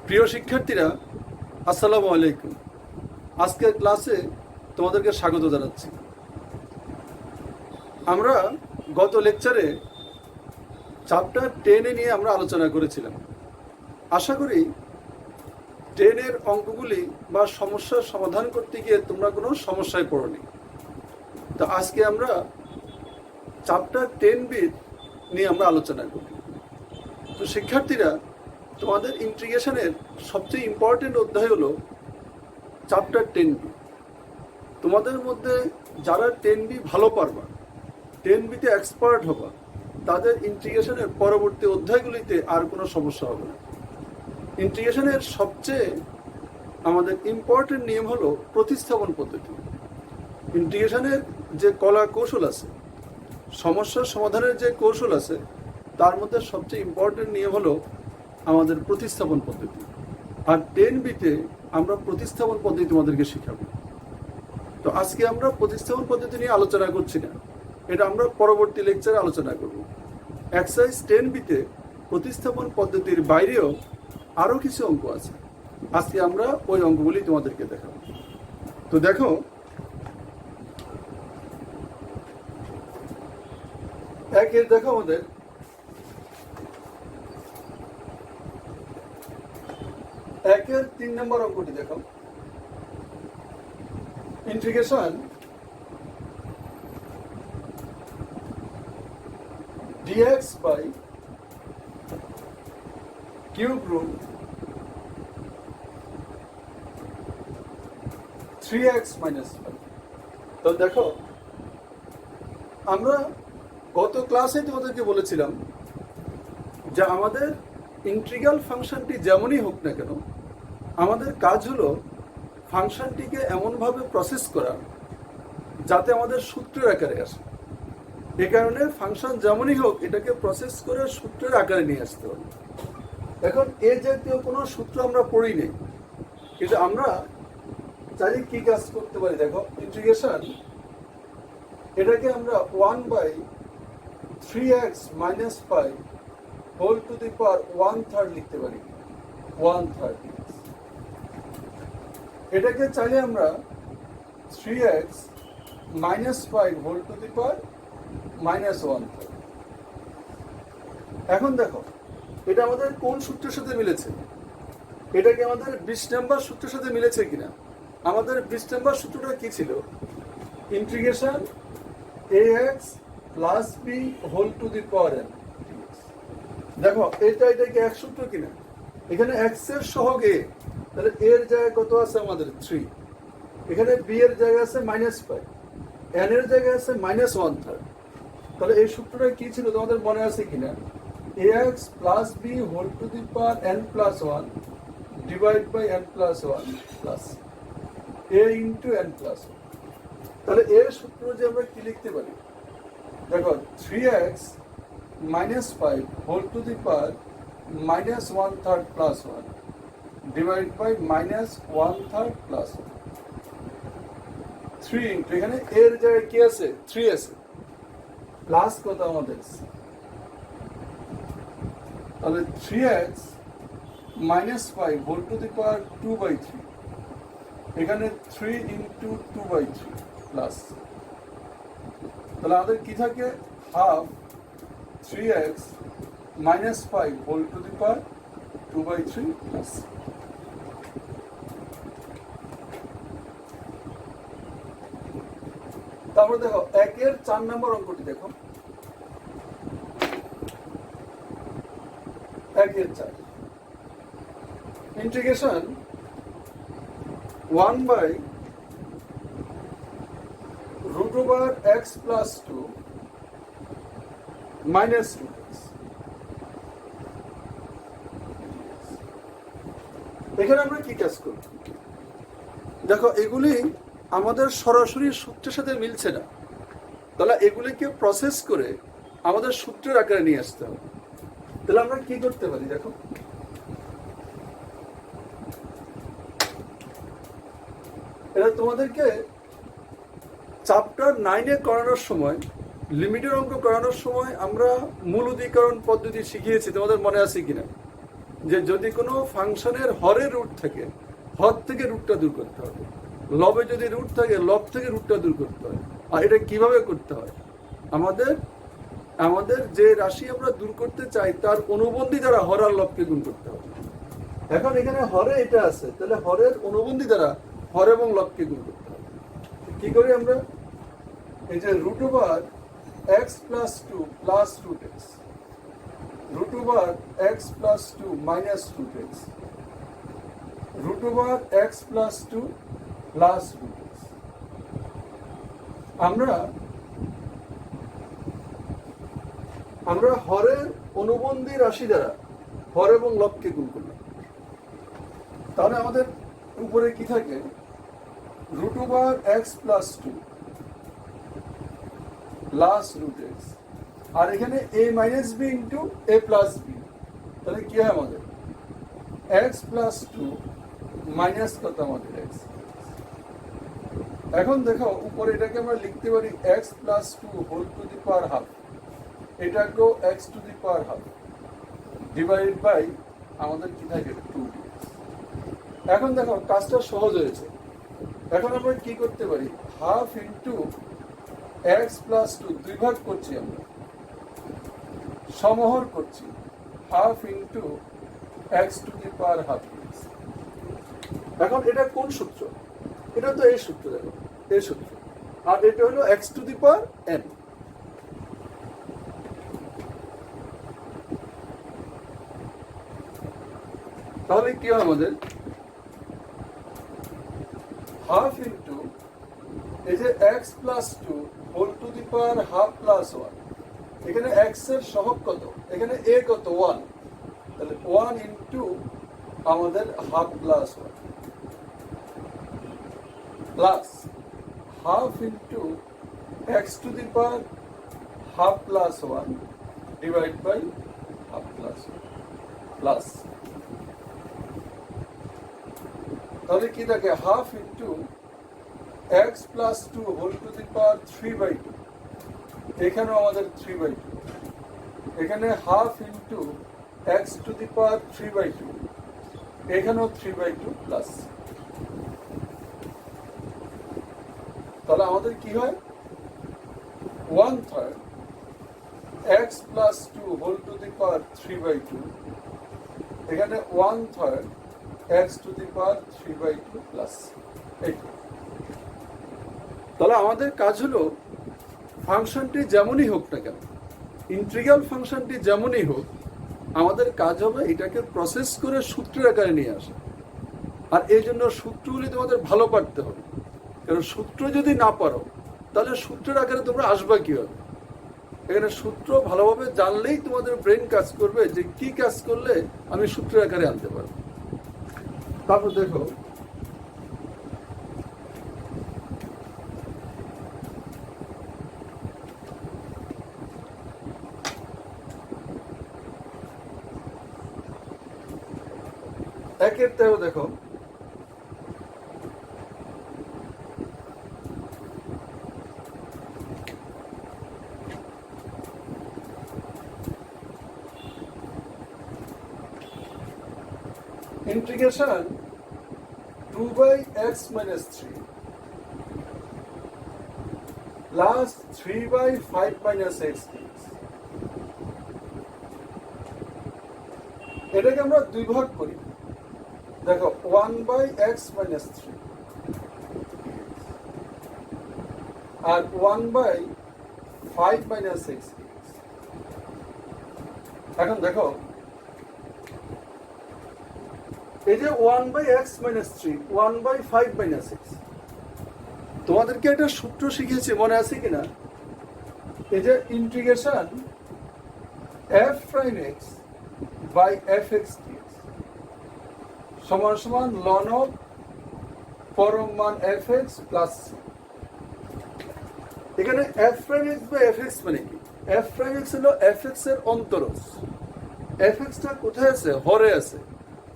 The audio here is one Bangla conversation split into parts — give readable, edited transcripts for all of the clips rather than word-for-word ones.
প্রিয় শিক্ষার্থীরা, আসসালামু আলাইকুম। আজকের ক্লাসে তোমাদেরকে স্বাগত জানাচ্ছি। আমরা গত লেকচারে চ্যাপ্টার 10 নিয়ে আমরা আলোচনা করেছিলাম। আশা করি 10 অঙ্কগুলি বা সমস্যার সমাধান করতে গিয়ে তোমরা কোনো সমস্যায় পড়োনি। তো আজকে আমরা চ্যাপ্টার 10B নিয়ে আমরা আলোচনা করি। তো শিক্ষার্থীরা, তোমাদের ইন্টিগ্রেশনের সবচেয়ে ইম্পর্টেন্ট অধ্যায় হলো চ্যাপ্টার 10B। তোমাদের মধ্যে যারা 10B ভালো পারবা, 10Bতে এক্সপার্ট হবা, তাদের ইন্টিগ্রেশনের পরবর্তী অধ্যায়গুলিতে আর কোনো সমস্যা হবে না। ইন্টিগ্রেশনের সবচেয়ে আমাদের ইম্পর্টেন্ট নিয়ম হলো প্রতিস্থাপন পদ্ধতি। ইন্টিগ্রেশনের যে কলা কৌশল আছে, সমস্যার সমাধানের যে কৌশল আছে, তার মধ্যে সবচেয়ে ইম্পর্টেন্ট নিয়ম হলো আমাদের প্রতিস্থাপন পদ্ধতি। আর 10Bতে আমরা প্রতিস্থাপন পদ্ধতি তোমাদেরকে শেখাবো। তো আজকে আমরা প্রতিস্থাপন পদ্ধতি নিয়ে আলোচনা করছি না, এটা আমরা পরবর্তী লেকচারে আলোচনা করব। এক্সারসাইজ 10Bতে প্রতিস্থাপন পদ্ধতির বাইরেও আরও কিছু অঙ্ক আছে। আজকে আমরা ওই অঙ্কগুলি তোমাদেরকে দেখাবো। তো দেখো, একের দেখো আমাদের একের 3 নম্বর অঙ্কটি দেখো। Integration dx by cube root 3x minus 5। তো দেখো, আমরা গত ক্লাসে তোমাদেরকে বলেছিলাম যে আমাদের ইন্টিগ্রাল ফাংশনটি যেমনই হোক না কেন, আমাদের কাজ হলো ফাংশনটিকে এমনভাবে প্রসেস করা যাতে আমাদের সূত্রের আকারে আসে। এ কারণে ফাংশন যেমনই হোক, এটাকে প্রসেস করে সূত্রের আকারে নিয়ে আসতে হবে। এখন এ জাতীয় কোনো সূত্র আমরা পড়ি নেই, কিন্তু আমরা চাইলে কি কাজ করতে পারি দেখো। ইন্টিগ্রেশন এটাকে আমরা 1/3x minus 5 whole to the power 1/3 লিখতে পারি। 1/3 এটাকে চাইলে আমরা 3x minus 5 whole to the power -1/3। এখন দেখো, এটা আমাদের কোন সূত্রের সাথে মিলেছে? এটা কি আমাদের 20 নম্বর সূত্রের সাথে মিলেছে কিনা? আমাদের 20 নম্বর সূত্রটা কি ছিল? Integration ax plus b whole to the power n। দেখো, এটা কি এক সূত্র কিনা? এখানে x এর সহগ a, তাহলে a এর জায়গায় কত আছে আমাদের 3, এখানে b এর জায়গায় আছে -5, n এর জায়গায় আছে -1/3। তাহলে এই সূত্রটা কি ছিল তোমাদের মনে আছে কিনা? ax plus b whole to the power n plus 1 divide by n plus 1 plus a into n plus 1। তাহলে এর সূত্র যে আমরা কি লিখতে পারি দেখো, 3x minus 5 whole to the power -1/3 plus 1 divide by -1/3 plus 1। 3 into, এখানে এর জায়গায় কি আছে? 3 আছে, প্লাস কত আমাদের? তাহলে 3x minus 5 whole to the power 2/3, এখানে 3 ইন্টু 2/3 প্লাস, তাহলে আমাদের কি থাকে? Half 3x minus 5 whole to the power 2/3 plus. তারপর দেখো, একের 4 নম্বর অঙ্কটি দেখো। একের 4 integration 1/√x plus 2 minus 2x। এখানে আমরা কি কাজ করব দেখো, এগুলি আমাদের সরাসরি সূত্রের সাথে মিলছে না, তাহলে এগুলিকে প্রসেস করে আমাদের সূত্রের আকারে নিয়ে আসতে হবে। তাহলে আমরা কি করতে পারি দেখো, এটা তোমাদেরকে চ্যাপ্টার 9 করানোর সময়, লিমিটের অঙ্ক করানোর সময় আমরা মূল অধিকরণ পদ্ধতি শিখিয়েছি, তোমাদের মনে আছে কিনা? যে যদি কোনো ফাংশনের হরে রুট থাকে, হর থেকে রুটটা দূর করতে হবে, লবে যদি রুট থাকে লব থেকে রুটটা দূর করতে হয়। আর এটা কিভাবে করতে হয়? আমাদের যে রাশি আমরা দূর করতে চাই তার অনুবন্ধী দ্বারা হর আর লবকে গুণ করতে হবে। এখন এখানে হরে এটা আছে, তাহলে হরের অনুবন্ধী দ্বারা হর এবং লবকে গুণ করতে হবে। কি করি আমরা? এই যে root over x plus two plus root x, root over x plus two minus root x, root over x plus two plus root x. আমরা হরের অনুবন্ধী রাশি দ্বারা হর এবং লবকে গুণ করলাম। তাহলে আমাদের উপরে কি থাকে? Root over x plus two plus root x, আর এখানে a minus b into a plus b. তাহলে কি হয় আমাদের? এক্স প্লাস টু মাইনাস কত আমাদের এক্স। এখন দেখো উপরে এটাকে আমরা লিখতে পারি x plus two whole to the power half, এটাকেও x to the power half divide by আমাদের কি থাকে? টু। এখন দেখো কাজটা সহজ হয়েছে। এখন আমরা কি করতে পারি? Half into x plus two, দুই ভাগ করছি আমরা, সমহর করছি, half into x to the power half. এখন এটা কোন সূত্র? এটা তো এই সূত্র, দেখো এই সূত্র, আর এটা হলো x to the power n. তাহলে কি হয় আমাদের? হাফ ইন্টু এই যে x plus two whole to the power half plus one, এখানে এক্স এর সহগ কত? এখানে এ কত? ওয়ান। তাহলে ওয়ান ইন্টু আমাদের half plus one plus half into x to the power half plus one divide by half plus plus. তাহলে কি থাকে? Half into x plus two whole to the power three by two, এখানেও আমাদের থ্রি বাই টু, এখানে half into x to the power three by two, এখানেও থ্রি বাই টু প্লাস। তাহলে আমাদের কি হয়? 1/3 x plus two whole to the power three by two, এখানে 1/3 x to the power three by two plus. তাহলে আমাদের কাজ হলো ফাংশনটি যেমনই হোক না কেন, ইন্টিগ্রাল ফাংশনটি যেমনই হোক, আমাদের কাজ হবে এটাকে প্রসেস করে সূত্রের আকারে নিয়ে আসা। আর এই জন্য সূত্রগুলি তোমাদের ভালো পারতে হবে, কারণ সূত্র যদি না পারো তাহলে সূত্রের আকারে তোমরা আসবা কিভাবে? এখানে সূত্র ভালোভাবে জানলেই তোমাদের ব্রেন কাজ করবে যে কি কাজ করলে আমি সূত্রের আকারে আনতে পারবো। তারপর দেখো একের তেও দেখো integration 2 by x minus 3 plus 3 by 5 minus x dx। এটাকে আমরা দুই ভাগ করি, দেখো 1 by x minus 3 R 1 by 5 minus x dx। এখন দেখো এই যে 1 by x minus 3, 1 by 5 minus x, তোমাদেরকে একটা সূত্র শিখিয়েছি, মনে আছে কিনা? এই যে integration f prime x by fx dx সমান সমান ln of পরম মান fx plus c। এখানে f prime x by fx মানে কি? f prime x হলো fx এর অন্তরজ। fx টা কোথায় আছে? হরে আছে।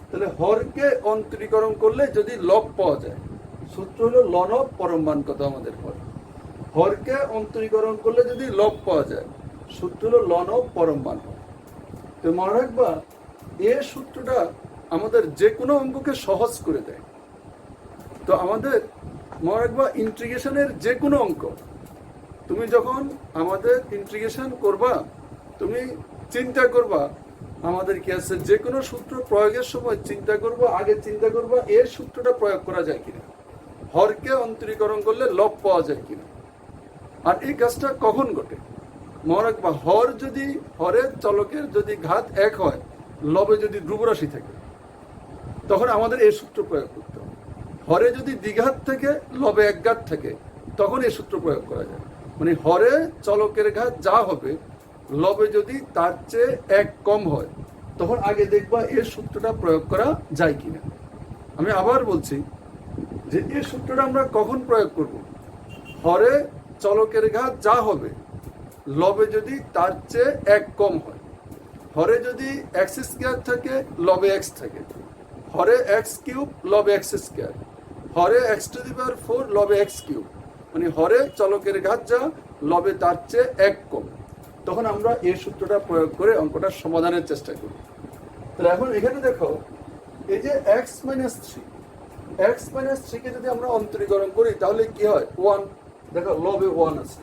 তাহলে হরকে অন্তরীকরণ করলে যদি লব পাওয়া যায়, সূত্র হলো ln of পরম মান কত আমাদের হর। হরকে অন্তরীকরণ করলে যদি লব পাওয়া যায়, সূত্র হলো ln of পরম মান। তো মনে রাখবা এর সূত্রটা আমাদের যে কোনো অঙ্ককে সহজ করে দেয়। তো আমাদের মনে রাখবা ইন্টিগ্রেশনের যে কোনো অঙ্ক তুমি যখন আমাদের ইন্টিগ্রেশন করবা, তুমি চিন্তা করবা আমাদের কি আছে, যে কোনো সূত্র প্রয়োগের সময় চিন্তা করবা, আগে চিন্তা করবা এর সূত্রটা প্রয়োগ করা যায় কিনা, হরকে অন্তরীকরণ করলে লব পাওয়া যায় কিনা। আর এই কাজটা কখন ঘটে মনে রাখবা, হরের চলকের যদি ঘাত এক হয়, লবে যদি ধ্রুবরাশি থাকে, তখন আমাদের এই সূত্র প্রয়োগ করতে হবে। হরে যদি দ্বিঘাত থেকে লবে একঘাত থাকে, তখন এই সূত্র প্রয়োগ করা যায়। মানে হরে চলকের ঘাত যা হবে, লবে যদি তার চেয়ে এক কম হয়, তখন আগে দেখবা এর সূত্রটা প্রয়োগ করা যায় কিনা। আমি আবার বলছি যে এই সূত্রটা আমরা কখন প্রয়োগ করব, হরে চলকের ঘাত যা হবে, লবে যদি তার চেয়ে এক কম হয়। হরে যদি এক্স স্কোয়ার থাকে, লবে এক্স থাকে, হরে এক্স কিউব, লবে এক্স স্কোয়ার, হরে এক্স টু দি পাওয়ার 4, লবে এক্স কিউব, মানে হরে চলকের ঘাত যা, লবে তার চেয়ে এক কম, তখন আমরা এই সূত্রটা প্রয়োগ করে অঙ্কটার সমাধানের চেষ্টা করি। তাহলে এখন এখানে দেখো, এই যে এক্স মাইনাস থ্রিকে যদি আমরা অন্তরীকরণ করি, তাহলে কি হয়, 1। দেখো লবে 1 আছে,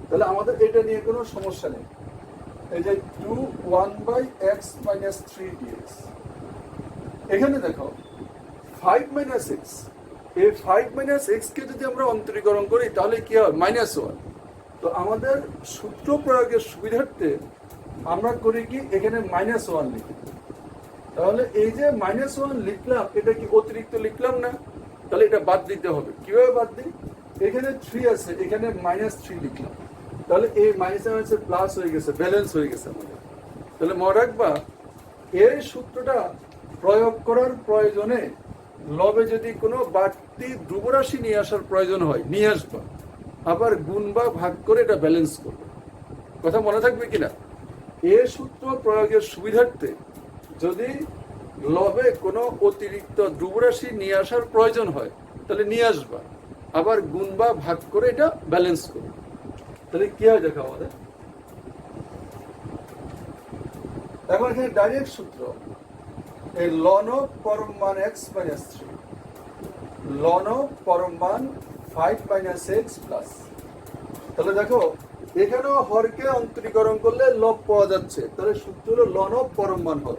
তাহলে আমাদের এটা নিয়ে কোনো সমস্যা নেই। এই যে 2 1/x minus 3 dx। এখানে দেখো 5 minus x, এই 5 minus x কে যদি আমরা অন্তরীকরণ করি, তাহলে কি হয়, -1। তো আমাদের সূত্র প্রয়োগের সুবিধার্থে আমরা করি কি, এখানে -1 লিখি। তাহলে এই যে -1 লিখলাম, এটা কি অতিরিক্ত লিখলাম না? তাহলে এটা বাদ দিতে হবে। কিভাবে বাদ দিই, এখানে 3 আছে, এখানে -3 লিখলাম, তাহলে এই মাইনাস প্লাস হয়ে গেছে, ব্যালেন্স হয়ে গেছে আমাদের। তাহলে মনে রাখবা, এই সূত্রটা প্রয়োগ করার প্রয়োজনে লবে যদি কোনো বাড়তি ধ্রুবরাশি নিয়ে আসার প্রয়োজন হয়, নিয়ে আসবা, আবার গুণ বা ভাগ করে এটা ব্যালেন্স করবে। কথা মনে থাকবে কিনা? এই সূত্র প্রয়োগের সুবিধার্থে যদি লবে কোনো অতিরিক্ত ধ্রুবরাশি নিয়ে আসার প্রয়োজন হয়, তাহলে নিয়ে আসবা, আবার গুণ বা ভাগ করে এটা ব্যালেন্স করবে। তাহলে কি হয় দেখো আমাদের, এখন এখানে ডাইরেক্ট সূত্র, এই লন অফ পরম মান x minus 3, লন অফ পরম মান 5 minus x প্লাস। তাহলে দেখো এখানেও হরকে অন্তরীকরণ করলে লব পাওয়া যাচ্ছে, তাহলে সূত্র হলো লন অফ পরম মান হর।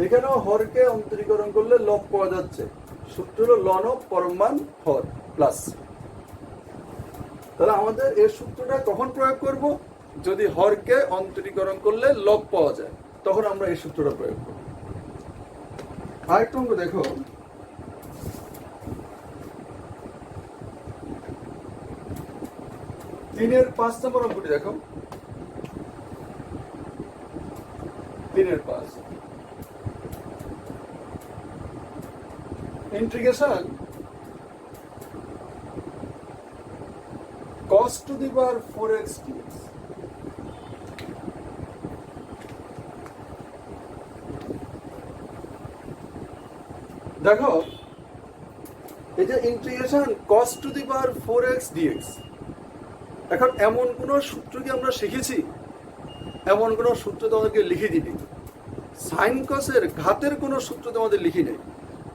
এখানেও হরকে অন্তরীকরণ করলে লব পাওয়া যাচ্ছে, সূত্র হলো লন অফ পরম মান হর প্লাস। তাহলে আমাদের এই সূত্রটা কখন প্রয়োগ করব, যদি হরকে অন্তরীকরণ করলে লব পাওয়া যায়, তখন আমরা এই সূত্রটা প্রয়োগ করব। আরেকটা অঙ্ক দেখো, তিনের 5 নম্বর অঙ্কটি দেখো, 3/5 integration cos to the power 4x dx। দেখো এই যে integration cos to the power 4x dx, এখন এমন কোন সূত্র কি আমরা শিখেছি, এমন কোন সূত্র তোমাদেরকে লিখে দিবি, সাইন কসের ঘাতের কোন সূত্র তোমাদের লিখি নেই।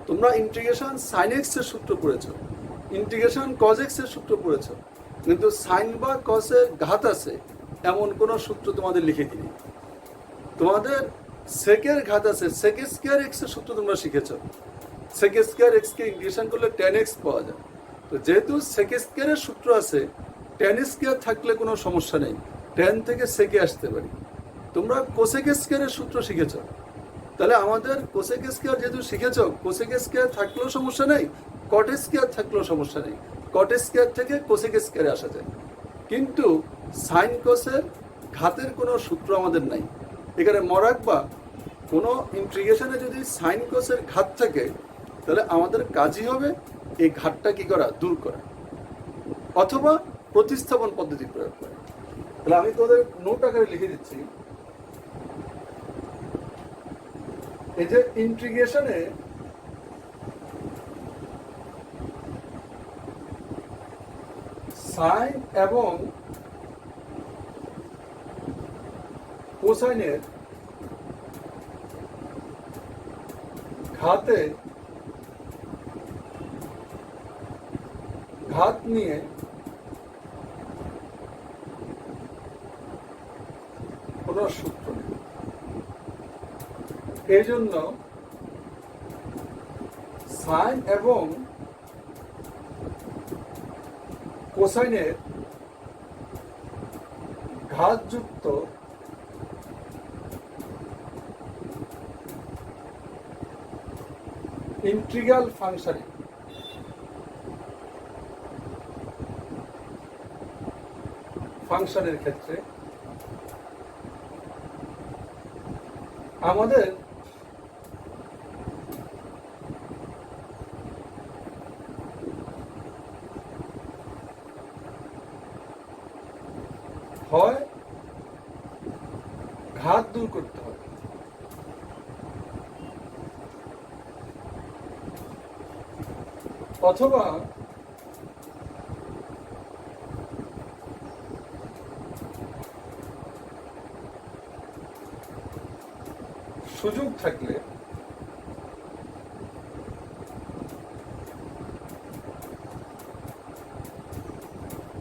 তোমরা ইন্টিগ্রেশন সাইন এক্স এর সূত্র পড়েছো, ইন্টিগ্রেশন কজ এক্স এর সূত্র পড়েছো, কিন্তু সাইন বা কসের ঘাত আছে এমন কোন সূত্র তোমাদের লিখে দিই। তোমাদের সেকের ঘাত আছে, সেক স্কয়ার এক্স এর সূত্র তোমরা শিখেছো, সেক স্কয়ার এক্স কে ইন্টিগ্রেশন করলে tan x পাওয়া যায়। তো যেহেতু সেক স্কয়ারের সূত্র আছে, tan স্কয়ার থাকলে কোনো সমস্যা নেই, tan থেকে সেকে আসতে পারি। তোমরা কোসেক স্কয়ারের সূত্র শিখেছো, তাহলে আমাদের কোসেক স্কয়ার যেহেতু শিখেছো, কোসেক স্কয়ার থাকলেও সমস্যা নেই, কট স্কয়ার থাকলেও সমস্যা নেই, কট স্কয়ার থেকে কোসেক স্কয়ারে আসা যায়। কিন্তু সাইন কোসের ঘাতের কোনো সূত্র আমাদের নাই। এখানে মরাকবা কোনো ইন্টিগ্রেশনে যদি সাইন কোসের ঘাত থাকে, তাহলে আমাদের কাজই হবে এই ঘাতটা কি করা, দূর করা, অথবা প্রতিস্থাপন পদ্ধতি প্রয়োগ করা। তাহলে আমি তোদের নোট আকারে লিখে দিচ্ছি, এই যে ইন্টিগ্রেশনে সাইন এবং কোসাইনের ঘাতে ঘাত নিয়ে কোনো সূত্র নেই। এই জন্য সাইন এবং কোসাইনের ঘাতযুক্ত ইন্টিগ্রাল ফাংশনের ক্ষেত্রে আমাদের হয় ঘাত দূর করতে হবে, অথবা সুযোগ থাকলে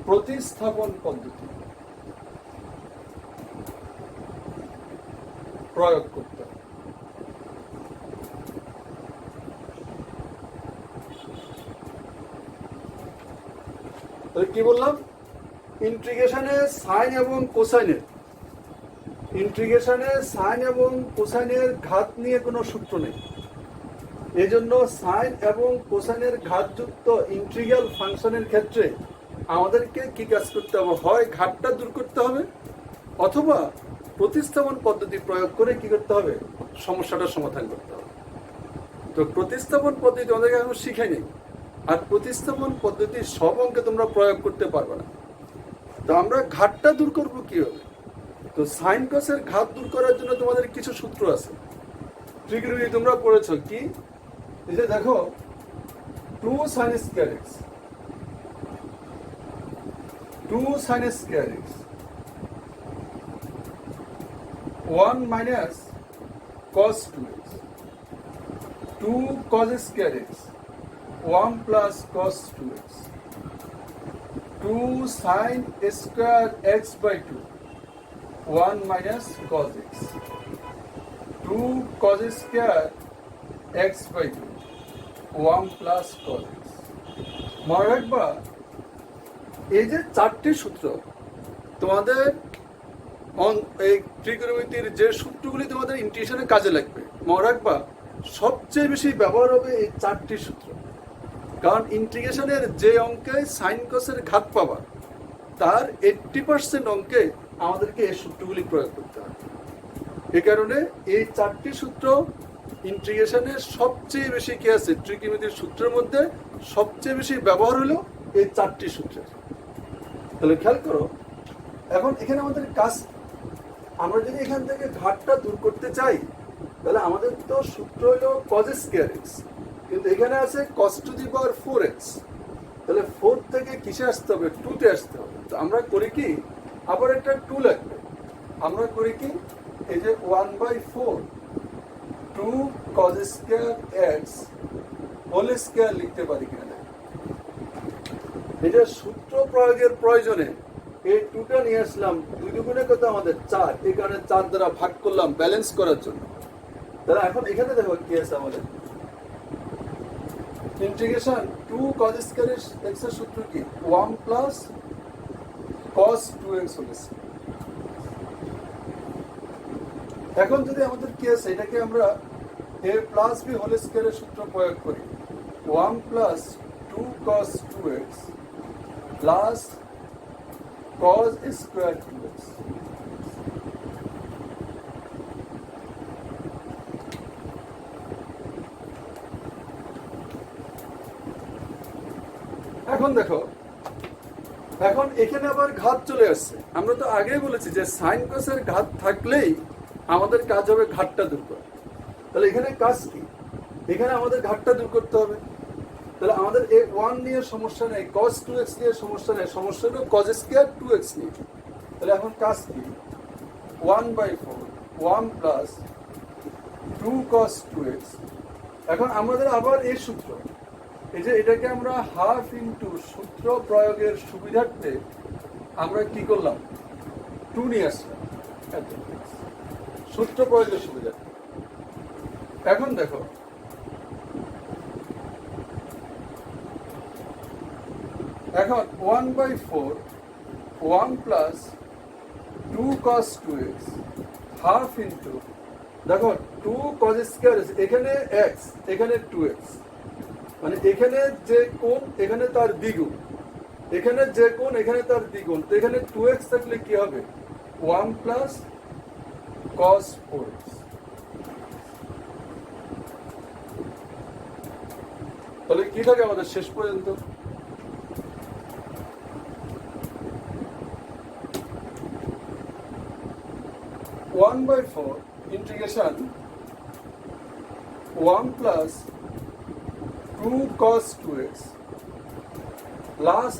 প্রতিস্থাপন পদ্ধতি প্রয়োগ করতে হবে। কি বললাম? ইন্টিগ্রেশনে সাইন এবং কোসাইনের ঘাত নিয়ে কোনো সূত্র নেই। এই জন্য সাইন এবং কোসাইনের ঘাতযুক্ত ইন্টিগ্রাল ফাংশনের ক্ষেত্রে আমাদেরকে কি কাজ করতে হবে? হয় ঘাতটা দূর করতে হবে, অথবা প্রতিস্থাপন পদ্ধতি প্রয়োগ করে কি করতে হবে? সমস্যাটার সমাধান করতে হবে। তো প্রতিস্থাপন পদ্ধতি আমাদেরকে এখন শিখাই নেই, আর প্রতিস্থাপন পদ্ধতি সব অঙ্কে তোমরা প্রয়োগ করতে পারবে না। তো আমরা ঘাতটা দূর করবো কিভাবে? তো সাইন কসের ঘাত দূর করার জন্য তোমাদের কিছু সূত্র আছে, ট্রিগোনোমেট্রি তোমরা পড়েছো। কি? এই যে দেখো, 2 sin square x 1 minus cos 2x, 2 cos square x 1 plus cos 2x, 2 sin square x by 2 1 minus cos x, 2 cos square x by 2 1 plus cos x। মনে রাখবা, এই যে চারটি সূত্র তোমাদের এই ট্রিগোনোমেট্রির যে সূত্রগুলি তোমাদের ইন্টিগ্রেশনে কাজে লাগবে, মনে রাখবা সবচেয়ে বেশি ব্যবহার হবে এই চারটি সূত্র। কারণ ইন্টিগ্রেশনের যে অঙ্কে সাইন কসের ঘাত পাবা, তার 80% অঙ্কে আমাদেরকে এই সূত্রগুলি প্রয়োগ করতে হবে। এ কারণে এই চারটি সূত্র ইন্টিগ্রেশনের সবচেয়ে বেশি কি আছে, ট্রিগোনোমেট্রির সূত্রের মধ্যে সবচেয়ে বেশি ব্যবহার হলো এই চারটি সূত্রের। তাহলে খেয়াল করো, এখন এখানে আমাদের কাজ, আমরা যদি এখান থেকে ঘাতটা দূর করতে চাই, তাহলে আমাদের তো সূত্র হলো cos স্কয়ার x, কিন্তু এখানে আছে cos two the power 4x। তাহলে 4 থেকে কিসে আসতে হবে? 2 তে আসতে হবে। তো আমরা করি কি, আবার একটা 2 লাগবে। আমরা করি কি, এই যে 1/4 2 cos square x whole square লিখতে পারি কিনা? এই যে সূত্র প্রয়োগের প্রয়োজনে এই 2টা নিয়ে আসলাম, 2 দুগুণে কত আমাদের 4, এই কারণে 4 দ্বারা ভাগ করলাম ব্যালেন্স করার জন্য। তাহলে এখন এখানে দেখো কি আছে আমাদের, ইন্টিগ্রেশন 2 cos স্কয়ার x এর সূত্র কি? 1 plus cos 2x whole square. এখন যদি আমাদের কি আছে, এটাকে আমরা a প্লাস b হোল স্কয়ারের সূত্র প্রয়োগ করি, 1 plus 2 cos 2x plus cos square 2x। এখন দেখো, এখন এখানে আবার ঘাত চলে আসছে। আমরা তো আগেই বলেছি যে সাইন কসের ঘাত থাকলেই আমাদের কাজ হবে ঘাতটা দূর করা। তাহলে এখানে কাজ কি? এখানে আমাদের ঘাতটা দূর করতে হবে। তাহলে আমাদের এই 1 নিয়ে সমস্যা নেই, cos 2x নিয়ে সমস্যা নেই, সমস্যা হলো cos স্কয়ার 2x নিয়ে। তাহলে এখন কাজ কি? 1/4 1 প্লাস 2 cos 2x এখন আমাদের আবার এই সূত্র, এই যে এটাকে আমরা হাফ ইন্টু সূত্র প্রয়োগের সুবিধার্থে আমরা কি করলাম, 2 নিয়ে আসলাম সূত্র প্রয়োগের সুবিধা। এখন দেখো এখন 1/4 1 plus 2 cos 2x half into, দেখো 2 cos স্কয়ার, এখানে x এখানে 2x, মানে এখানে যে কোণ এখানে তার দ্বিগুণ, এখানে যে কোণ এখানে তার দ্বিগুণ, তো এখানে 2x থাকলে কি হবে, 1 প্লাস cos 4x। তাহলে কি থাকে আমাদের শেষ পর্যন্ত, one by four integration 1 plus 2 cos 2x plus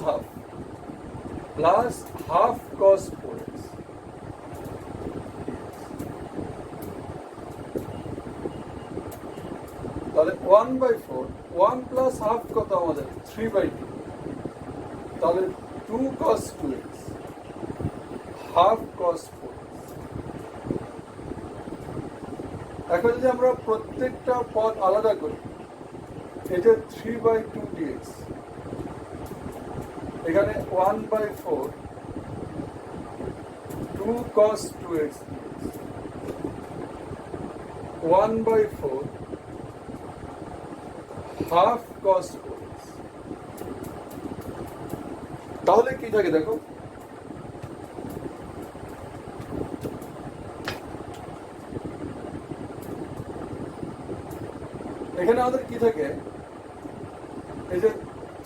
half cos 4x। তাহলে 1/4 1 প্লাস হাফ কত আমাদের 3/2, তাহলে 2 cos 2x half cos 4x। এখন যদি আমরা প্রত্যেকটা পদ আলাদা করি, এটা 3/2 dx, এখানে 1/4 2 cos 2x dx, 1/4 half cos 4x। তাহলে কি থাকে দেখো, এখানে আমাদের কি থাকে, এই যে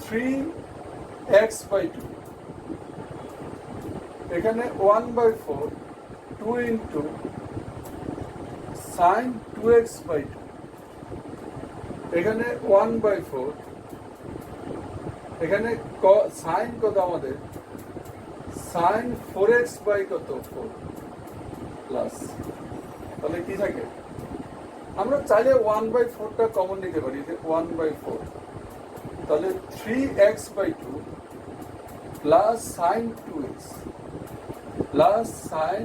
3x/2, এখানে 1/4 2 ইন্টু sin 2x/2, এখানে 1/4, এখানে sin কত আমাদের sin 4x/কত 4 প্লাস, তাহলে কি থাকে, আমরা চাইলে 1/4টা কমন নিতে পারি, যে 1/4, তাহলে 3x/2 plus sin 2x plus sin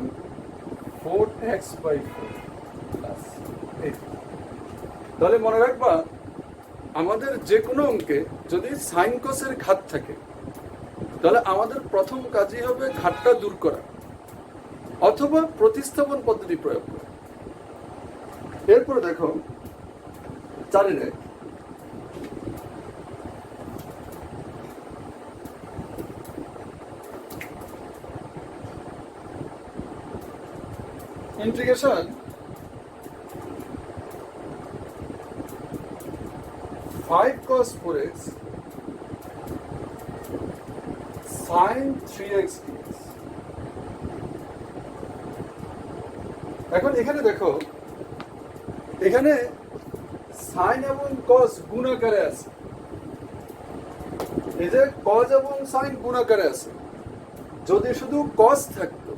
4x/4 plus 8। তাহলে মনে রাখবা, আমাদের যে কোনো অঙ্কে যদি সাইন কসের ঘাত থাকে, তাহলে আমাদের প্রথম কাজই হবে ঘাতটা দূর করা অথবা প্রতিস্থাপন পদ্ধতি প্রয়োগ করা। এরপর দেখো 4 integration 5 cos 4x sin 3x dx। এখন এখানে দেখো, এখানে সাইন এবং কস গুণ আকারে আছে, এই যে কস এবং সাইন গুণ আকারে আছে। যদি শুধু কস থাকতো,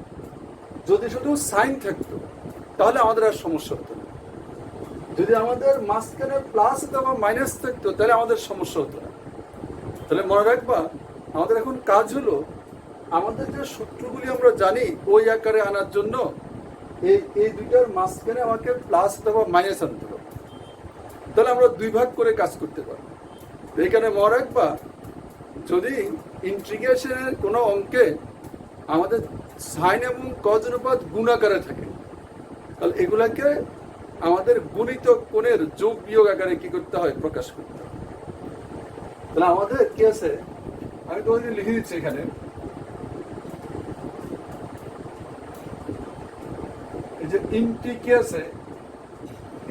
যদি শুধু সাইন থাকতো, তাহলে আমাদের আর সমস্যা হতো না। যদি আমাদের মাঝখানে প্লাস অথবা মাইনাস থাকতো, তাহলে আমাদের সমস্যা হতো না। তাহলে মনে রাখবা, আমাদের এখন কাজ হলো আমাদের যে সূত্রগুলি আমরা জানি ওই আকারে আনার জন্য এই দুইটার মাঝখানে আমাকে প্লাস অথবা মাইনাস আনতে হবে, তাহলে আমরা 2 ভাগ করে কাজ করতে পারবো। এখানে মনে রাখবা, যদি ইন্টিগ্রেশনের কোনো অঙ্কে আমাদের সাইন এবং কজ অনুপাত গুণ আকারে থাকে, তাহলে এগুলাকে আমাদের গুণিত কোণের যোগ বিয়োগ আকারে কি করতে হয়, প্রকাশ করতে হয়। তাহলে আমাদের কি আছে, আমি তোমাদের লিখে দিচ্ছি এখানে, এই যে কি আছে,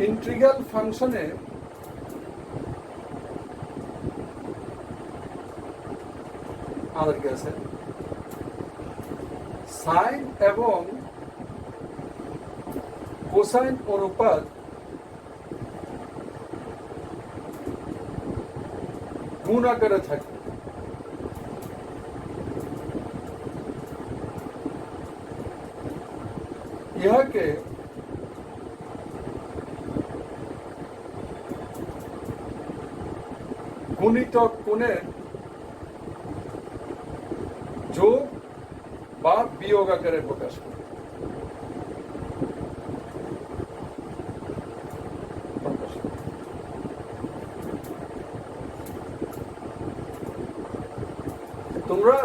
ইন্টিগ্রাল ফাংশনে আমাদের কি আছে, সাইন এবং কোসাইন অনুপাত গুণ আকারে থাকে। ইহাকে গুণিতক কোণের যোগ বা বিয়োগ আকারে প্রকাশ করে। তোমরা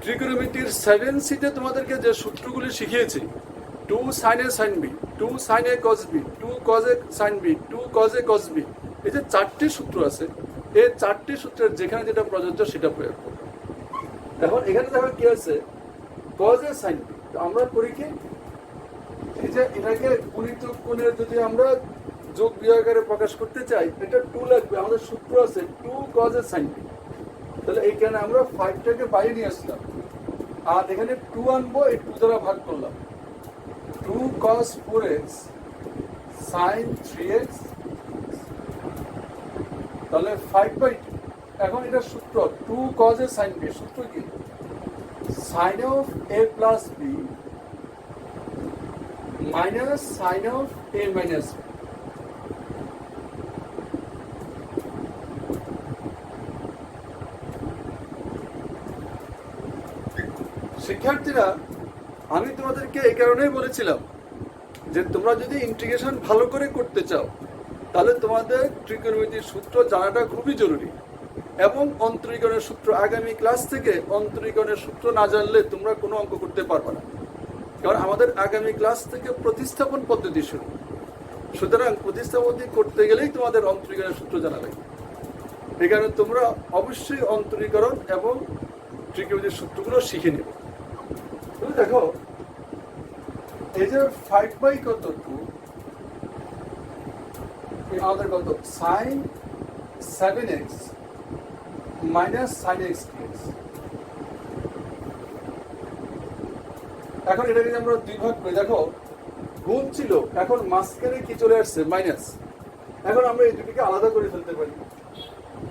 ট্রিগোনোমেট্রির 7 সিটে তোমাদেরকে যে সূত্রগুলি শিখিয়েছি, 2 sin a sin b, 2 sin a cos b, 2 cos a sin b, 2 cos a cos b, এই যে 4টি সূত্র আছে, এই 4টি সূত্রের যেখানে যেটা প্রযোজ্য সেটা প্রয়োগ করো। এখন এখানে দেখো কি আছে, cos a sin b, তো আমরা করি কি, এই যে এটাকে গুণিতক কোণের যদি আমরা যোগ বিয়োগ আকারে প্রকাশ করতে চাই, এটা 2 লাগবে, আমাদের সূত্র আছে 2 cos a sin b। তাহলে এইখানে আমরা 5টাকে বাইরে নিয়ে আসলাম, আর এখানে 2 আনবো, এই 2 দ্বারা ভাগ করলাম, 2 cos 4x sin 3x, তাহলে 5/2। এখন এটা সূত্র 2 cos a sin b, সূত্র কি, sin of a plus b minus sin of a minus b। শিক্ষার্থীরা, আমি তোমাদেরকে এই কারণেই বলেছিলাম যে তোমরা যদি ইন্টিগ্রেশন ভালো করে করতে চাও তাহলে তোমাদের ট্রিগোনোমেট্রির সূত্র জানাটা খুবই জরুরি, এবং অন্তরীকরণের সূত্র আগামী ক্লাস থেকে অন্তরীকরণের সূত্র না জানলে তোমরা কোনো অঙ্ক করতে পারবে না, কারণ আমাদের আগামী ক্লাস থেকে প্রতিস্থাপন পদ্ধতি শুরু। সুতরাং প্রতিস্থাপন করতে গেলেই তোমাদের অন্তরীকরণের সূত্র জানা লাগবে। এই কারণে তোমরা অবশ্যই অন্তরীকরণ এবং ট্রিগোনোমেট্রির সূত্রগুলো শিখে নেবে। তুমি দেখো, এই যে 5 কত 2, আমাদের কত sin 7x minus sin x dx। এখন এটাকে আমরা দুই ভাগ করি, দেখো গুণ ছিল, এখন মাঝখানে কি চলে আসছে, মাইনাস। এখন আমরা এই দুটিকে আলাদা করে ফেলতে পারি,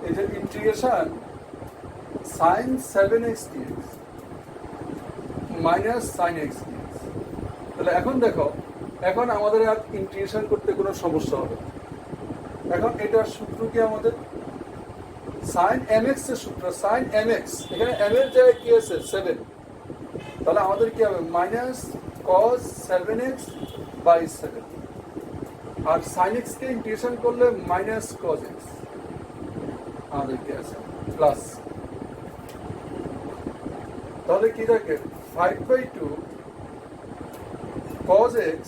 এই যে integration sin 7x dx minus sin x dx। তাহলে এখন দেখো, এখন আমাদের আর ইন্টিগ্রেশন করতে কোনো সমস্যা হবে না। এখন এটার সূত্র কি, আমাদের sin mx এর সূত্র, sin mx, এখানে m এর জায়গায় কি আছে 7, তাহলে আমাদের কি হবে মাইনাস cos 7x বাই 7, আর sin x কে ইন্টিগ্রেশন করলে মাইনাস cos x, আমাদের কি আছে প্লাস। তাহলে কি থাকে 5/2 cos x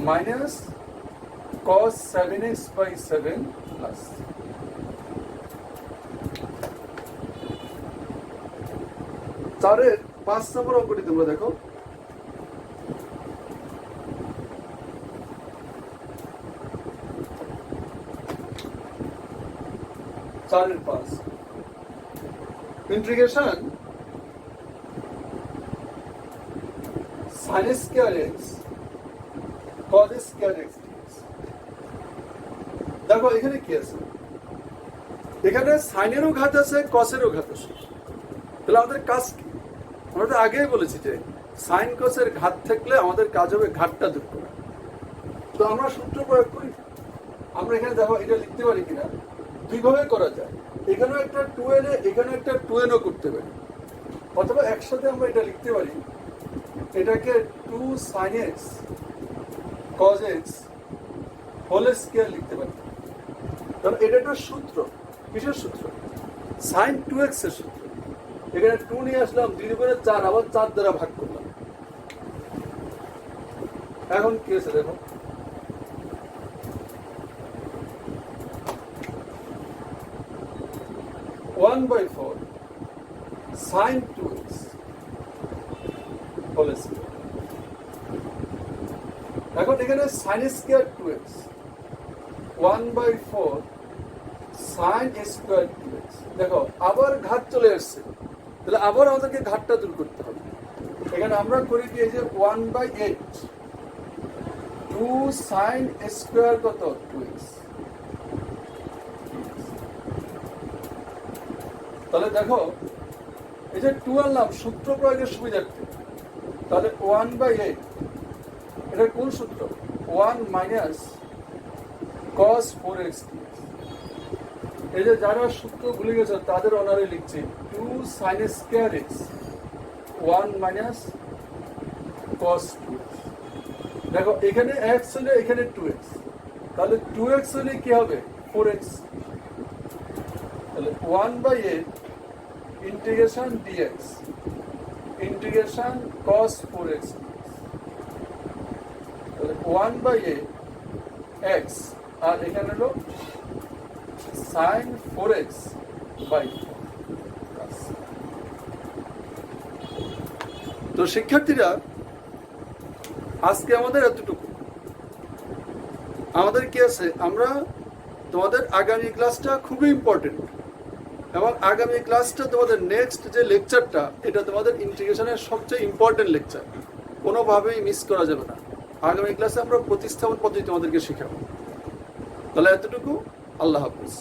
minus cos 7x by 7 plus। চারের 5 নম্বর অঙ্কটি তোমরা দেখো, চারের 5 integration sin square x cos square x dx। দেখো এখানে কি আছে, এখানে সাইনেরও ঘাত আছে, কসেরও ঘাত আছে। তাহলে আমাদের কাজ কি, আমরা তো আগেই বলেছি যে সাইন কসের ঘাত থাকলে আমাদের কাজ হবে ঘাতটা দূর করা। তো আমরা সূত্র প্রয়োগ করি, আমরা এখানে দেখো এটা লিখতে পারি কিনা, দুইভাবে করা যায়, এখানেও একটা 2n, এখানে একটা 2n করতে পারি, অথবা একসাথে আমরা এটা লিখতে পারি, এটাকে 2 sin x cos x whole square লিখতে পারি। কারণ এটা একটা সূত্র, কিসের সূত্র, sin 2x এর সূত্র। এখানে 2 নিয়ে আসলাম, 2 করে 4, আবার 4 দ্বারা ভাগ করলাম। এখন কি আছে দেখো, one by 4 sin 2x whole square. এখন এখানে sin square 2x, 1/4 sin square 2x। দেখো আবার ঘাত চলে আসছে, তাহলে আবার আমাদেরকে ঘাতটা দূর করতে হবে। এখানে আমরা করি কি, এই যে 1/8 2 sin স্কয়ার কত 2x। তাহলে দেখো এই যে 2 আনলাম সূত্র প্রয়োগের সুবিধার্থে, তাহলে 1/8 এটা কোন সূত্র, 1 minus cos 4x dx। এই যে যারা সূত্র ভুলে গেছে তাদের অনারে লিখছি 2 sin square x 1 minus cos 2x। দেখো এখানে x হলে এখানে 2x, তাহলে 2x হলে কি হবে 4x। তাহলে 1/8 integration dx integration cos 4x, তাহলে 1/8 x আর এখানে হলো sin 4x বাই 4। তো শিক্ষার্থীরা আজকে আমাদের এতটুকু। আমাদের কি আছে, আমরা তোমাদের আগামী ক্লাসটা খুবই ইম্পর্টেন্ট, এবং আগামী ক্লাসটা তোমাদের নেক্সট যে লেকচারটা এটা তোমাদের ইন্টিগ্রেশনের সবচেয়ে ইম্পর্টেন্ট লেকচার, কোনোভাবেই মিস করা যাবে না। আগামী ক্লাসে আমরা প্রতিস্থাপন পদ্ধতি তোমাদেরকে শেখাবো। তাহলে এতটুকু, আল্লাহ হাফিজ।